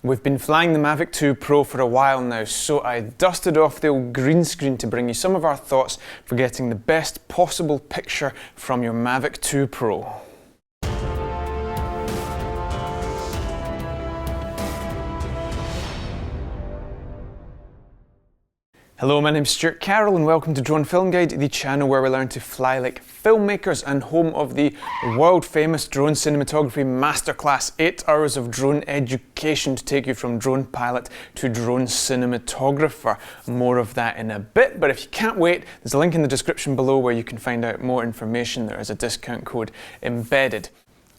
We've been flying the Mavic 2 Pro for a while now, so I dusted off the old green screen to bring you some of our thoughts for getting the best possible picture from your Mavic 2 Pro. Hello, my name's Stewart and welcome to Drone Film Guide, the channel where we learn to fly like filmmakers and home of the world famous drone cinematography masterclass, 8 hours of drone education to take you from drone pilot to drone cinematographer. More of that in a bit, but if you can't wait, there's a link in the description below where you can find out more information. There is a discount code embedded.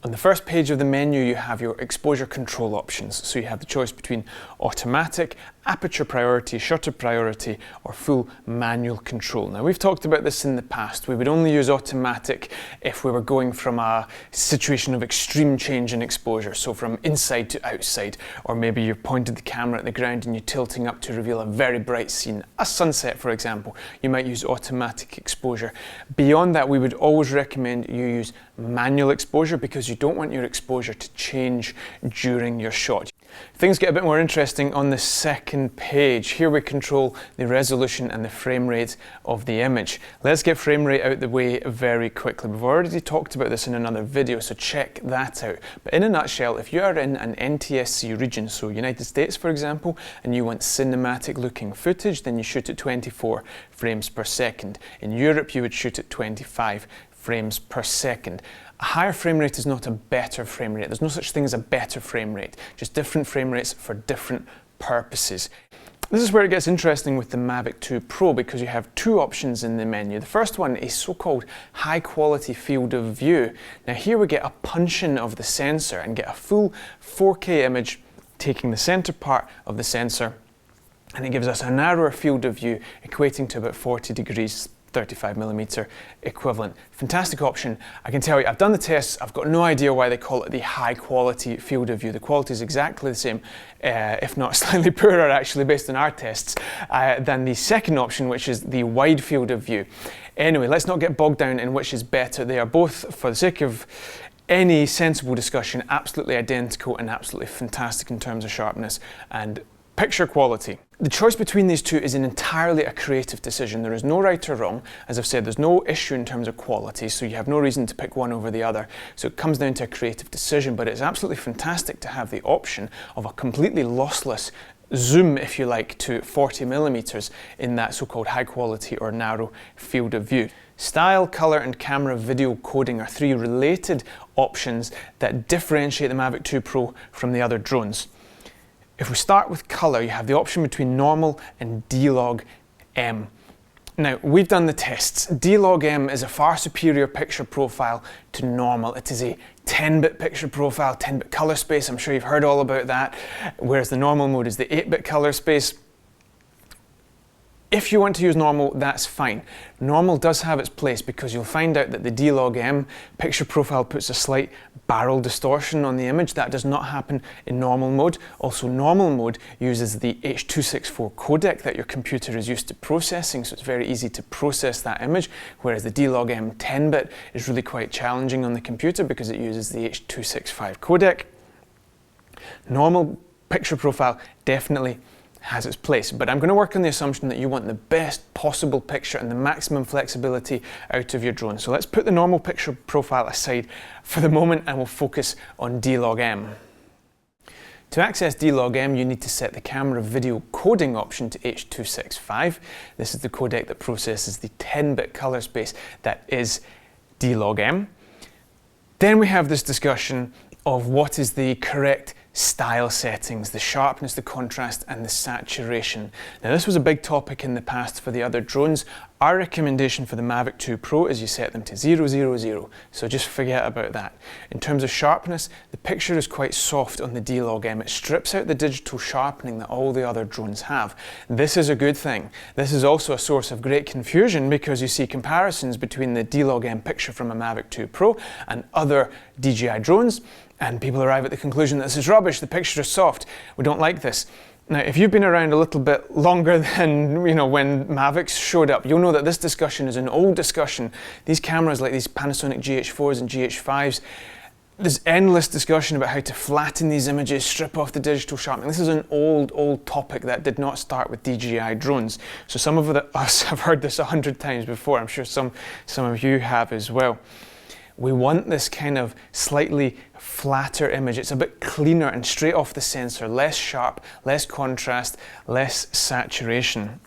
On the first page of the menu, you have your exposure control options. So you have the choice between automatic, aperture priority, shutter priority, or full manual control. Now, we've talked about this in the past. We would only use automatic if we were going from a situation of extreme change in exposure. So from inside to outside, or maybe you've pointed the camera at the ground and you're tilting up to reveal a very bright scene, a sunset, for example. You might use automatic exposure. Beyond that, we would always recommend you use manual exposure because you don't want your exposure to change during your shot. Things get a bit more interesting on the second page. Here we control the resolution and the frame rate of the image. Let's get frame rate out the way very quickly. We've already talked about this in another video, so check that out. But in a nutshell, if you are in an NTSC region, so United States for example, and you want cinematic looking footage, then you shoot at 24 frames per second. In Europe, you would shoot at 25 frames per second. A higher frame rate is not a better frame rate. There's no such thing as a better frame rate, just different frame rates for different purposes. This is where it gets interesting with the Mavic 2 Pro because you have two options in the menu. The first one is so-called high quality field of view. Now here we get a punch-in of the sensor and get a full 4K image taking the center part of the sensor, and it gives us a narrower field of view equating to about 40 degrees 35mm equivalent. Fantastic option. I can tell you, I've done the tests, I've got no idea why they call it the high quality field of view. The quality is exactly the same, if not slightly poorer actually based on our tests, than the second option, which is the wide field of view. Anyway, let's not get bogged down in which is better. They are both, for the sake of any sensible discussion, absolutely identical and absolutely fantastic in terms of sharpness and picture quality. The choice between these two is entirely a creative decision. There is no right or wrong. As I've said, there's no issue in terms of quality, so you have no reason to pick one over the other. So it comes down to a creative decision, but it's absolutely fantastic to have the option of a completely lossless zoom, if you like, to 40mm in that so-called high quality or narrow field of view. Style, color, and camera video coding are three related options that differentiate the Mavic 2 Pro from the other drones. If we start with color, you have the option between normal and D-Log-M. Now, we've done the tests. D-Log-M is a far superior picture profile to normal. It is a 10-bit picture profile, 10-bit color space. I'm sure you've heard all about that. Whereas the normal mode is the 8-bit color space. If you want to use normal, that's fine. Normal does have its place because you'll find out that the D-Log-M picture profile puts a slight barrel distortion on the image. That does not happen in normal mode. Also, normal mode uses the H.264 codec that your computer is used to processing, so it's very easy to process that image, whereas the D-Log-M 10-bit is really quite challenging on the computer because it uses the H.265 codec. Normal picture profile definitely has its place, but I'm going to work on the assumption that you want the best possible picture and the maximum flexibility out of your drone. So let's put the normal picture profile aside for the moment and we'll focus on D-Log-M. To access D-Log-M, you need to set the camera video coding option to H.265. This is the codec that processes the 10-bit color space that is D-Log-M. Then we have this discussion of what is the correct style settings, the sharpness, the contrast, and the saturation. Now, this was a big topic in the past for the other drones. Our recommendation for the Mavic 2 Pro is you set them to 000, so just forget about that. In terms of sharpness, the picture is quite soft on the D-Log-M. It strips out the digital sharpening that all the other drones have. This is a good thing. This is also a source of great confusion because you see comparisons between the D-Log-M picture from a Mavic 2 Pro and other DJI drones, and people arrive at the conclusion that this is rubbish, the picture is soft, we don't like this. Now, if you've been around a little bit longer than, when Mavics showed up, you'll know that this discussion is an old discussion. These cameras, like these Panasonic GH4s and GH5s, There's endless discussion about how to flatten these images, strip off the digital sharpening. This is an old topic that did not start with DJI drones. So some of us have heard this 100 times before. I'm sure some of you have as well. We want this kind of slightly flatter image. It's a bit cleaner and straight off the sensor, less sharp, less contrast, less saturation.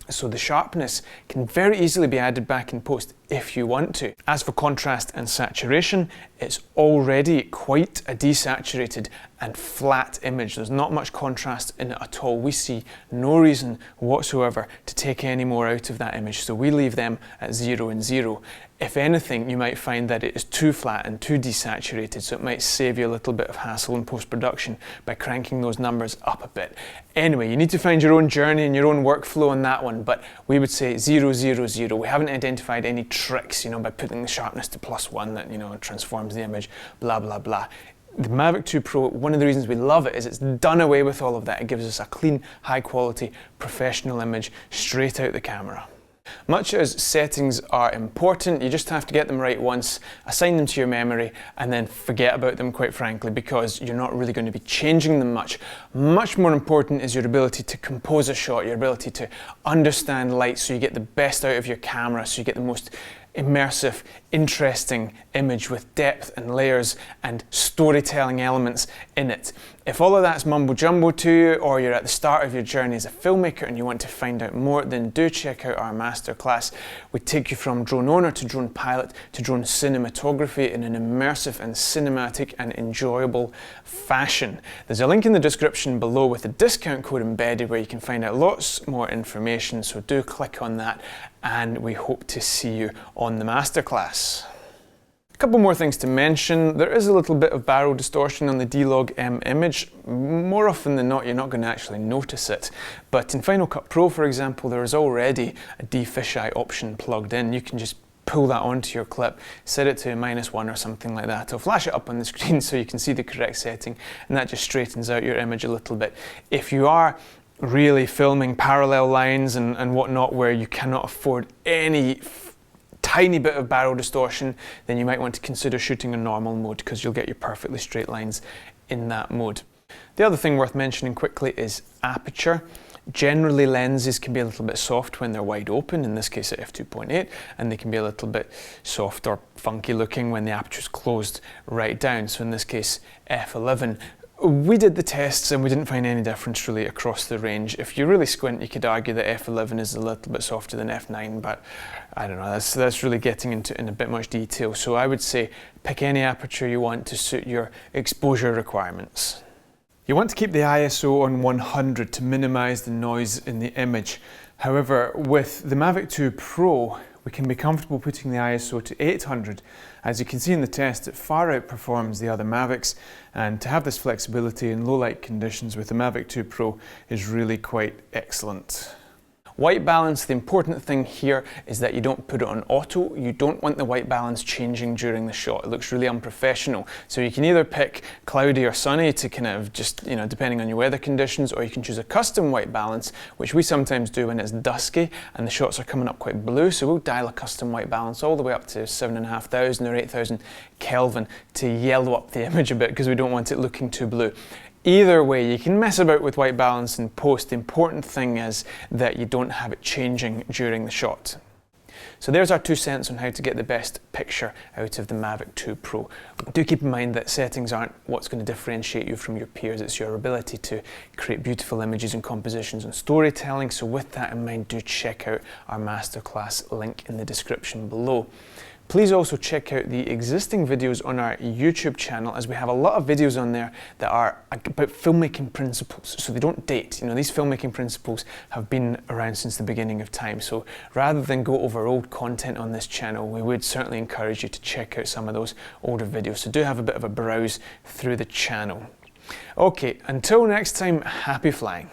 So the sharpness can very easily be added back in post if you want to. As for contrast and saturation, it's already quite a desaturated and flat image. There's not much contrast in it at all. We see no reason whatsoever to take any more out of that image, so we leave them at 0 and 0. If anything, you might find that it is too flat and too desaturated, so it might save you a little bit of hassle in post-production by cranking those numbers up a bit. Anyway, you need to find your own journey and your own workflow on that one, but we would say 0, 0, 0. We haven't identified any tricks, by putting the sharpness to +1 that, transforms the image, blah, blah, blah. The Mavic 2 Pro, one of the reasons we love it is it's done away with all of that. It gives us a clean, high quality, professional image straight out the camera. Much as settings are important, you just have to get them right once, assign them to your memory, and then forget about them, quite frankly, because you're not really going to be changing them much. Much more important is your ability to compose a shot, your ability to understand light so you get the best out of your camera, so you get the most immersive, interesting image with depth and layers and storytelling elements in it. If all of that's mumbo jumbo to you, or you're at the start of your journey as a filmmaker and you want to find out more, then do check out our masterclass. We take you from drone owner to drone pilot to drone cinematography in an immersive and cinematic and enjoyable fashion. There's a link in the description below with a discount code embedded where you can find out lots more information, so do click on that, and we hope to see you on the masterclass. A couple more things to mention. There is a little bit of barrel distortion on the D-Log M image. More often than not, you're not going to actually notice it. But in Final Cut Pro, for example, there is already a de-fisheye option plugged in. You can just pull that onto your clip, set it to -1 or something like that. It'll flash it up on the screen so you can see the correct setting, and that just straightens out your image a little bit. If you are really filming parallel lines and whatnot where you cannot afford any tiny bit of barrel distortion, then you might want to consider shooting in normal mode, because you'll get your perfectly straight lines in that mode. The other thing worth mentioning quickly is aperture. Generally, lenses can be a little bit soft when they're wide open, in this case at f2.8, and they can be a little bit soft or funky looking when the aperture's closed right down, so in this case f11. We did the tests and we didn't find any difference really across the range. If you really squint, you could argue that f11 is a little bit softer than f9, but I don't know, that's really getting into in a bit much detail. So I would say pick any aperture you want to suit your exposure requirements. You want to keep the ISO on 100 to minimize the noise in the image. However, with the Mavic 2 Pro, we can be comfortable putting the ISO to 800. As you can see in the test, it far outperforms the other Mavics, and to have this flexibility in low light conditions with the Mavic 2 Pro is really quite excellent. White balance, the important thing here is that you don't put it on auto. You don't want the white balance changing during the shot. It looks really unprofessional. So you can either pick cloudy or sunny to kind of just, depending on your weather conditions, or you can choose a custom white balance, which we sometimes do when it's dusky and the shots are coming up quite blue. So we'll dial a custom white balance all the way up to 7,500 or 8,000 Kelvin to yellow up the image a bit, because we don't want it looking too blue. Either way, you can mess about with white balance in post. The important thing is that you don't have it changing during the shot. So there's our 2 cents on how to get the best picture out of the Mavic 2 Pro. Do keep in mind that settings aren't what's going to differentiate you from your peers. It's your ability to create beautiful images and compositions and storytelling. So with that in mind, do check out our masterclass link in the description below. Please also check out the existing videos on our YouTube channel, as we have a lot of videos on there that are about filmmaking principles, so they don't date. These filmmaking principles have been around since the beginning of time, so rather than go over old content on this channel, we would certainly encourage you to check out some of those older videos, so do have a bit of a browse through the channel. Okay, until next time, happy flying.